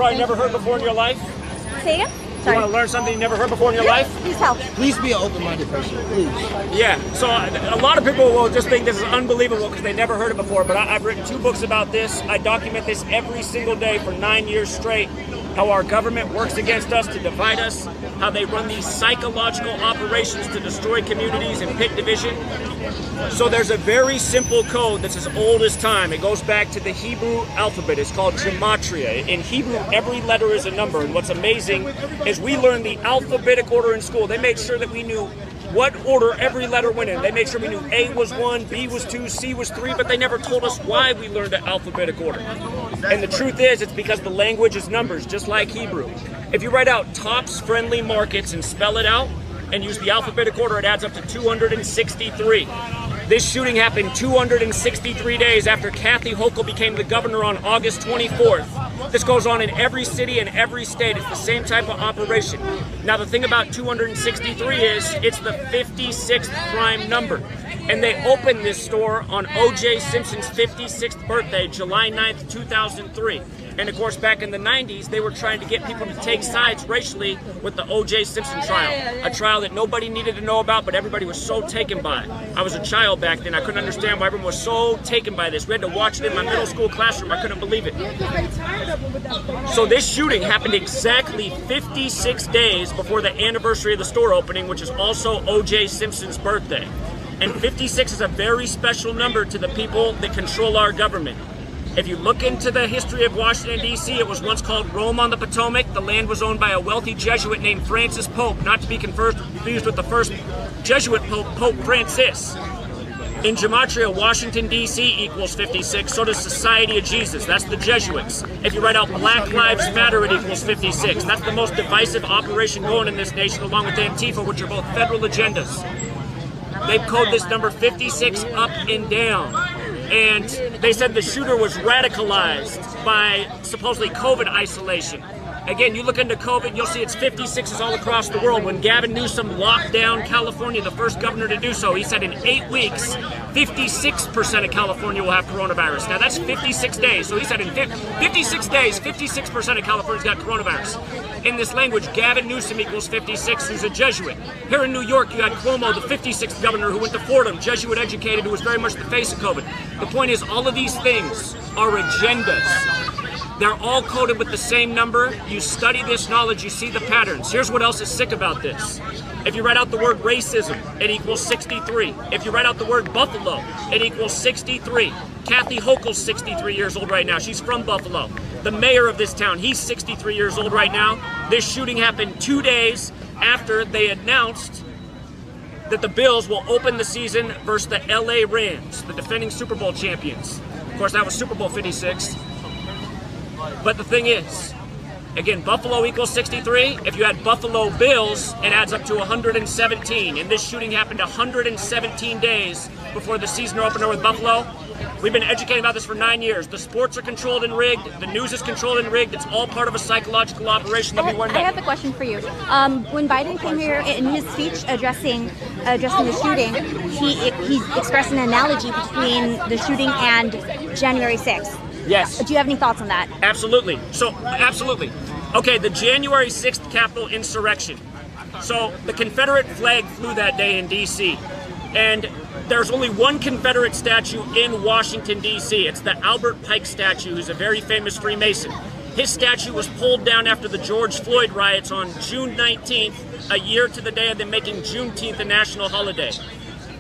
probably never heard before in your life? Say again? You want to learn something you never heard before in your life? Please help. Please be an open-minded person, please. Yeah, so a lot of people will just think this is unbelievable because they never heard it before, but I've written 2 books about this. I document this every single day for 9 years straight, how our government works against us to divide us, how they run these psychological operations to destroy communities and pick division. So there's a very simple code that's as old as time. It goes back to the Hebrew alphabet. It's called Gematria. In Hebrew, every letter is a number, and what's amazing is we learned the alphabetic order in school. They made sure that we knew what order every letter went in. They made sure we knew A was 1, B was 2, C was 3, but they never told us why we learned the alphabetic order. And the truth is, it's because the language is numbers, just like Hebrew. If you write out Tops Friendly Markets and spell it out and use the alphabetic order, it adds up to 263. This shooting happened 263 days after Kathy Hochul became the governor on August 24th. This goes on in every city and every state. It's the same type of operation. Now, the thing about 263 is it's the 56th prime number. And they opened this store on O.J. Simpson's 56th birthday, July 9th, 2003. And of course, back in the 90s, they were trying to get people to take sides racially with the O.J. Simpson trial. A trial that nobody needed to know about, but everybody was so taken by it. I was a child back then. I couldn't understand why everyone was so taken by this. We had to watch it in my middle school classroom. I couldn't believe it. So this shooting happened exactly 56 days before the anniversary of the store opening, which is also O.J. Simpson's birthday. And 56 is a very special number to the people that control our government. If you look into the history of Washington, D.C., it was once called Rome on the Potomac. The land was owned by a wealthy Jesuit named Francis Pope, not to be confused with the first Jesuit Pope, Pope Francis. In Gematria, Washington, D.C. equals 56, so does Society of Jesus. That's the Jesuits. If you write out Black Lives Matter, it equals 56. That's the most divisive operation going in this nation, along with Antifa, which are both federal agendas. They've coded this number 56 up and down. And they said the shooter was radicalized by supposedly COVID isolation. Again, you look into COVID, you'll see it's 56s all across the world. When Gavin Newsom locked down California, the first governor to do so, he said in 8 weeks, 56% of California will have coronavirus. Now that's 56 days. So he said in 56 days, 56% of California's got coronavirus. In this language, Gavin Newsom equals 56, who's a Jesuit. Here in New York, you had Cuomo, the 56th governor who went to Fordham, Jesuit educated, who was very much the face of COVID. The point is, all of these things are agendas. They're all coded with the same number. You study this knowledge, you see the patterns. Here's what else is sick about this. If you write out the word racism, it equals 63. If you write out the word Buffalo, it equals 63. Kathy Hochul's 63 years old right now. She's from Buffalo. The mayor of this town, he's 63 years old right now. This shooting happened 2 days after they announced that the Bills will open the season versus the LA Rams, the defending Super Bowl champions. Of course, that was Super Bowl 56. But the thing is, again, Buffalo equals 63. If you add Buffalo Bills, it adds up to 117. And this shooting happened 117 days before the season opener with Buffalo. We've been educating about this for 9 years. The sports are controlled and rigged. The news is controlled and rigged. It's all part of a psychological operation that we learned. I have a question for you. When Biden came here in his speech addressing the shooting, he expressed an analogy between the shooting and January 6th. Yes. Do you have any thoughts on that? Absolutely. Absolutely. Okay, the January 6th Capitol insurrection. So the Confederate flag flew that day in D.C. And there's only one Confederate statue in Washington, D.C. It's the Albert Pike statue, who's a very famous Freemason. His statue was pulled down after the George Floyd riots on June 19th, a year to the day of them making Juneteenth a national holiday.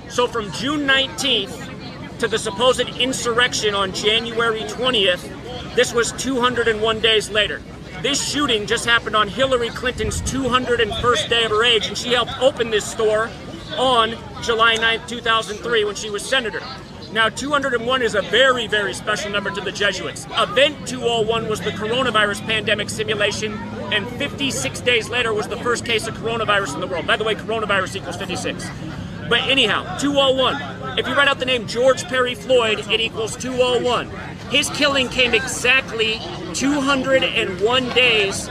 So from June 19th to the supposed insurrection on January 20th, this was 201 days later. This shooting just happened on Hillary Clinton's 201st day of her age, and she helped open this store on July 9th, 2003 when she was senator. Now, 201 is a very, very special number to the Jesuits. Event 201 was the coronavirus pandemic simulation, and 56 days later was the first case of coronavirus in the world. By the way, coronavirus equals 56. But anyhow, 201. If you write out the name George Perry Floyd, it equals 201. His killing came exactly 201 days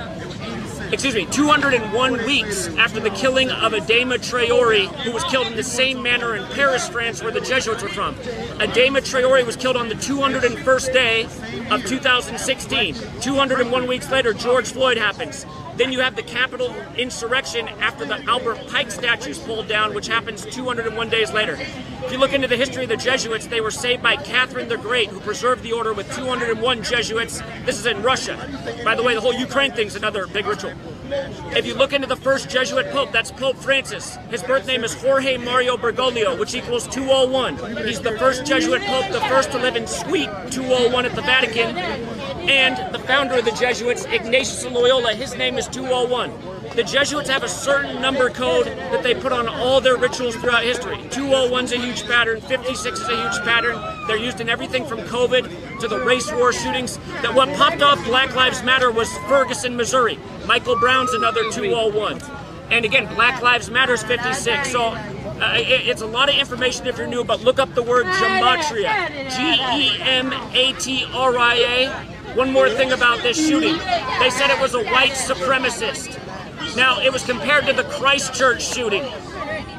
201 weeks after the killing of a Gematria, who was killed in the same manner in Paris, France, where the Jesuits were from. A Gematria was killed on the 201st day of 2016. 201 weeks later, George Floyd happens. Then you have the Capitol insurrection after the Albert Pike statue is pulled down, which happens 201 days later. If you look into the history of the Jesuits, they were saved by Catherine the Great, who preserved the order with 201 Jesuits. This is in Russia. By the way, the whole Ukraine thing's another big ritual. If you look into the first Jesuit Pope, that's Pope Francis. His birth name is Jorge Mario Bergoglio, which equals 201. He's the first Jesuit Pope, the first to live in Suite 201 at the Vatican. And the founder of the Jesuits, Ignatius of Loyola, his name is 201. The Jesuits have a certain number code that they put on all their rituals throughout history. 201's a huge pattern, 56 is a huge pattern. They're used in everything from COVID to the race war shootings. That what popped off Black Lives Matter was Ferguson, Missouri. Michael Brown's another 201. And again, Black Lives Matter's 56. So it's a lot of information if you're new, but look up the word Gematria. Gematria. One more thing about this shooting. They said it was a white supremacist. Now, it was compared to the Christchurch shooting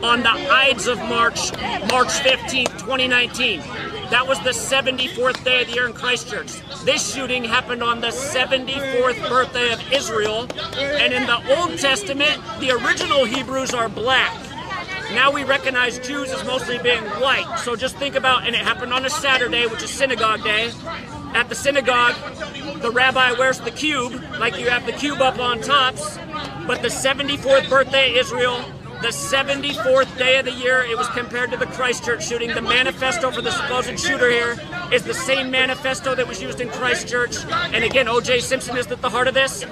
on the Ides of March 15th, 2019. That was the 74th day of the year in Christchurch. This shooting happened on the 74th birthday of Israel. And in the Old Testament, the original Hebrews are black. Now we recognize Jews as mostly being white. So just think about, and it happened on a Saturday, which is synagogue day. At the synagogue, the rabbi wears the cube, like you have the cube up on tops, but the 74th birthday of Israel, the 74th day of the year, it was compared to the Christchurch shooting. The manifesto for the supposed shooter here is the same manifesto that was used in Christchurch. And again, O.J. Simpson is at the heart of this.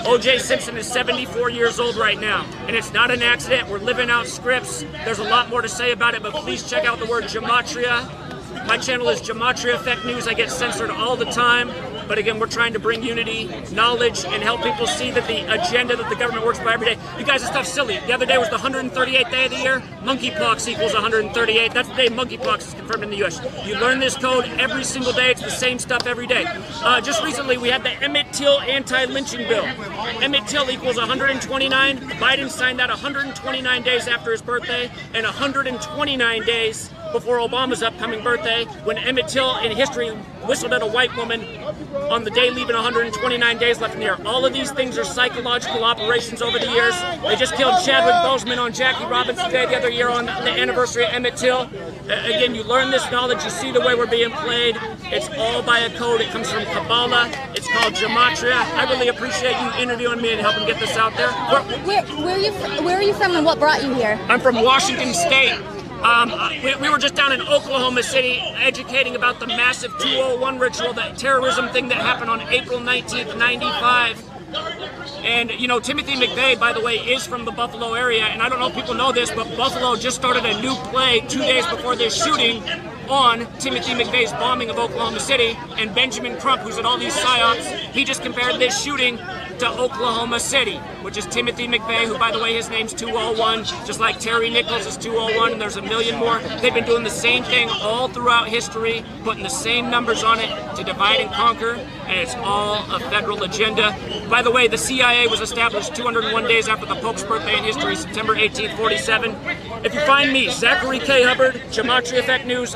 O.J. Simpson is 74 years old right now, and it's not an accident. We're living out scripts. There's a lot more to say about it, but please check out the word Gematria. My channel is GematriaEffectNews. I get censored all the time. But again, we're trying to bring unity, knowledge, and help people see that the agenda that the government works by every day. You guys, this stuff's silly. The other day was the 138th day of the year. Monkeypox equals 138. That's the day monkeypox is confirmed in the U.S. You learn this code every single day. It's the same stuff every day. Just recently, we had the Emmett Till anti-lynching bill. Emmett Till equals 129. Biden signed that 129 days after his birthday and 129 days before Obama's upcoming birthday, when Emmett Till in history whistled at a white woman on the day leaving 129 days left in the year. All of these things are psychological operations over the years. They just killed Chadwick Boseman on Jackie Robinson Day the other year on the anniversary of Emmett Till. Again, you learn this knowledge, you see the way we're being played. It's all by a code. It comes from Kabbalah. It's called Gematria. I really appreciate you interviewing me and helping get this out there. Where are you from and what brought you here? I'm from Washington State. We were just down in Oklahoma City educating about the massive 201 ritual, that terrorism thing that happened on April 19th, 95. And, you know, Timothy McVeigh, by the way, is from the Buffalo area. And I don't know if people know this, but Buffalo just started a new play 2 days before this shooting on Timothy McVeigh's bombing of Oklahoma City. And Benjamin Crump, who's at all these psyops, he just compared this shooting to Oklahoma City, which is Timothy McVeigh, who, by the way, his name's 201, just like Terry Nichols is 201, and there's a million more. They've been doing the same thing all throughout history, putting the same numbers on it to divide and conquer, and it's all a federal agenda. By the way, the CIA was established 201 days after the Pope's birthday in history, September 1847. If you find me, Zachary K. Hubbard, Gematria Effect News.